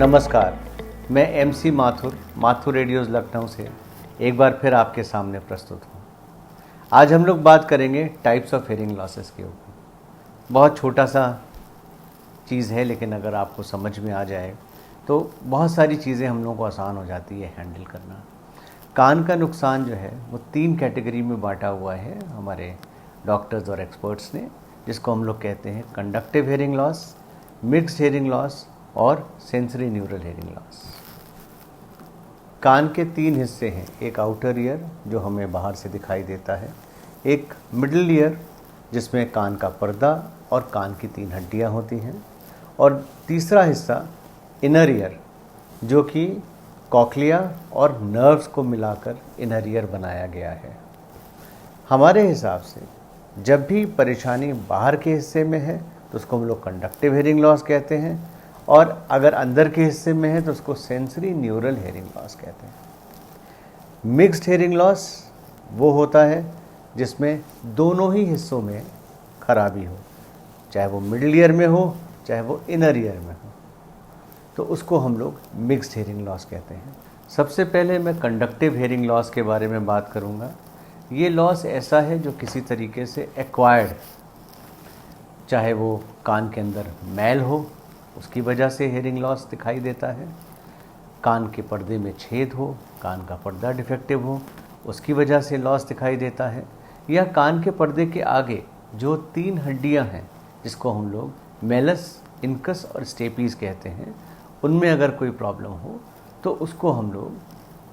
नमस्कार, मैं MC Mathur radios Lucknow से एक बार फिर आपके सामने प्रस्तुत हूँ। आज हम लोग बात करेंगे टाइप्स ऑफ हेयरिंग लॉसेस के ऊपर। बहुत छोटा सा चीज़ है, लेकिन अगर आपको समझ में आ जाए तो बहुत सारी चीज़ें हम लोगों को आसान हो जाती है हैंडल करना। कान का नुकसान जो है वो 3 कैटेगरी में बांटा हुआ है हमारे डॉक्टर्स और एक्सपर्ट्स ने, जिसको हम लोग कहते हैं conductive hearing loss, mixed hearing loss और सेंसरी न्यूरल हेयरिंग लॉस। कान के 3 हिस्से हैं, एक आउटर ईयर जो हमें बाहर से दिखाई देता है, एक मिडिल ईयर जिसमें कान का पर्दा और कान की 3 हड्डियां होती हैं, और तीसरा हिस्सा इनर ईयर जो कि कॉक्लिया और नर्व्स को मिलाकर इनर ईयर बनाया गया है। हमारे हिसाब से जब भी परेशानी बाहर के हिस्से में है तो उसको हम लोग कंडक्टिव हेयरिंग लॉस कहते हैं, और अगर अंदर के हिस्से में है तो उसको सेंसरी न्यूरल हेयरिंग लॉस कहते हैं। मिक्स्ड हेयरिंग लॉस वो होता है जिसमें दोनों ही हिस्सों में खराबी हो, चाहे वो मिडिल ईयर में हो चाहे वो इनर ईयर में हो, तो उसको हम लोग मिक्स्ड हेयरिंग लॉस कहते हैं। सबसे पहले मैं कंडक्टिव हेयरिंग लॉस के बारे में बात करूंगा। ये लॉस ऐसा है जो किसी तरीके से एक्वायर्ड, चाहे वो कान के अंदर मैल हो उसकी वजह से हेयरिंग लॉस दिखाई देता है, कान के पर्दे में छेद हो, कान का पर्दा डिफेक्टिव हो उसकी वजह से लॉस दिखाई देता है, या कान के पर्दे के आगे जो 3 हड्डियां हैं जिसको हम लोग मेलस, इनकस और स्टेपीज कहते हैं, उनमें अगर कोई प्रॉब्लम हो तो उसको हम लोग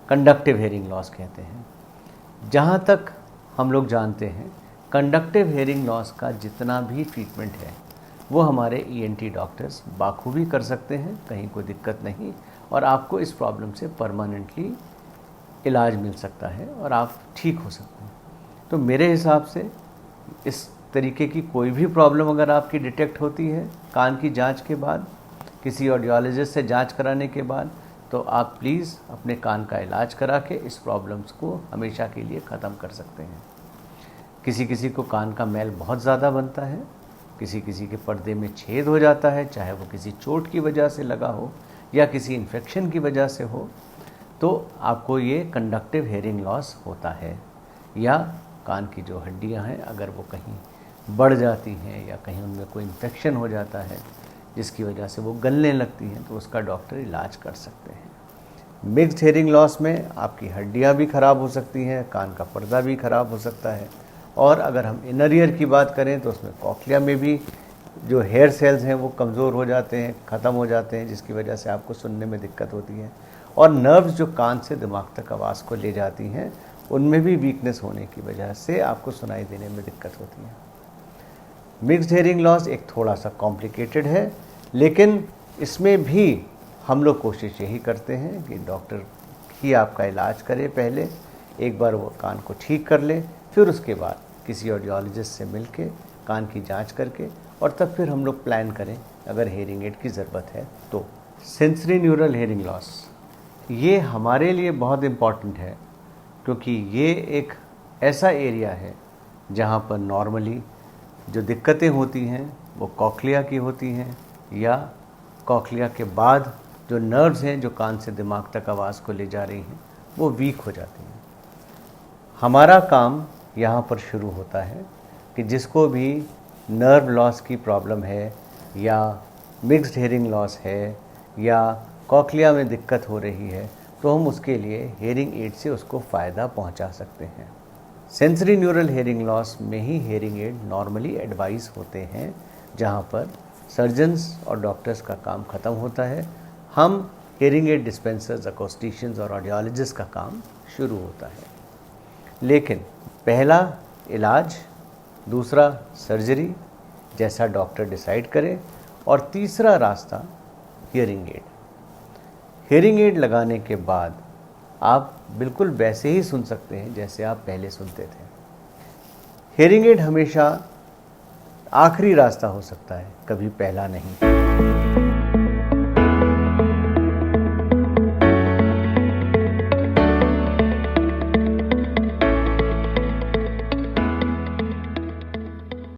कंडक्टिव हेयरिंग लॉस कहते हैं। जहाँ तक हम लोग जानते हैं, कंडक्टिव हेयरिंग लॉस का जितना भी ट्रीटमेंट है वो हमारे ईएनटी डॉक्टर्स बाखूबी कर सकते हैं, कहीं कोई दिक्कत नहीं, और आपको इस प्रॉब्लम से परमानेंटली इलाज मिल सकता है और आप ठीक हो सकते हैं। तो मेरे हिसाब से इस तरीके की कोई भी प्रॉब्लम अगर आपकी डिटेक्ट होती है कान की जांच के बाद, किसी ऑडियोलॉजिस्ट से जांच कराने के बाद, तो आप प्लीज़ अपने कान का इलाज करा के इस प्रॉब्लम्स को हमेशा के लिए ख़त्म कर सकते हैं। किसी किसी को कान का मैल बहुत ज़्यादा बनता है, किसी किसी के पर्दे में छेद हो जाता है, चाहे वो किसी चोट की वजह से लगा हो या किसी इन्फेक्शन की वजह से हो, तो आपको ये कंडक्टिव हेयरिंग लॉस होता है। या कान की जो हड्डियां हैं अगर वो कहीं बढ़ जाती हैं या कहीं उनमें कोई इन्फेक्शन हो जाता है जिसकी वजह से वो गलने लगती हैं, तो उसका डॉक्टर इलाज कर सकते हैं। मिक्स्ड हेयरिंग लॉस में आपकी हड्डियाँ भी ख़राब हो सकती हैं, कान का पर्दा भी ख़राब हो सकता है, और अगर हम इनर ईयर की बात करें तो उसमें कॉक्लिया में भी जो हेयर सेल्स हैं वो कमज़ोर हो जाते हैं, ख़त्म हो जाते हैं, जिसकी वजह से आपको सुनने में दिक्कत होती है, और नर्व्स जो कान से दिमाग तक आवाज़ को ले जाती हैं उनमें भी वीकनेस होने की वजह से आपको सुनाई देने में दिक्कत होती है। मिक्स्ड हेयरिंग लॉस एक थोड़ा सा कॉम्प्लिकेटेड है, लेकिन इसमें भी हम लोग कोशिश यही करते हैं कि डॉक्टर ही आपका इलाज करे, पहले एक बार वो कान को ठीक कर ले, फिर उसके बाद किसी ऑडियोलॉजिस्ट से मिलके कान की जांच करके, और तब फिर हम लोग प्लान करें अगर हेयरिंग एड की ज़रूरत है तो। सेंसरी न्यूरल हेयरिंग लॉस ये हमारे लिए बहुत इम्पॉर्टेंट है, क्योंकि ये एक ऐसा एरिया है जहाँ पर नॉर्मली जो दिक्कतें होती हैं वो कॉक्लिया की होती हैं, या कॉक्लिया के बाद जो नर्व्स हैं जो कान से दिमाग तक आवाज़ को ले जा रही हैं वो वीक हो जाती हैं। हमारा काम यहाँ पर शुरू होता है कि जिसको भी नर्व लॉस की प्रॉब्लम है, या मिक्स्ड हेयरिंग लॉस है, या कॉक्लिया में दिक्कत हो रही है, तो हम उसके लिए हेयरिंग एड से उसको फ़ायदा पहुँचा सकते हैं। सेंसरी न्यूरल हेयरिंग लॉस में ही हेयरिंग एड नॉर्मली एडवाइस होते हैं, जहाँ पर सर्जन्स और डॉक्टर्स का काम ख़त्म होता है, हम हेयरिंग एड डिस्पेंसर्स, अकोस्टिशियंस और ऑडियोलॉजिस्ट का काम शुरू होता है। लेकिन पहला इलाज, दूसरा सर्जरी जैसा डॉक्टर डिसाइड करे, और तीसरा रास्ता हियरिंग एड। हियरिंग एड लगाने के बाद आप बिल्कुल वैसे ही सुन सकते हैं जैसे आप पहले सुनते थे। हियरिंग एड हमेशा आखिरी रास्ता हो सकता है, कभी पहला नहीं।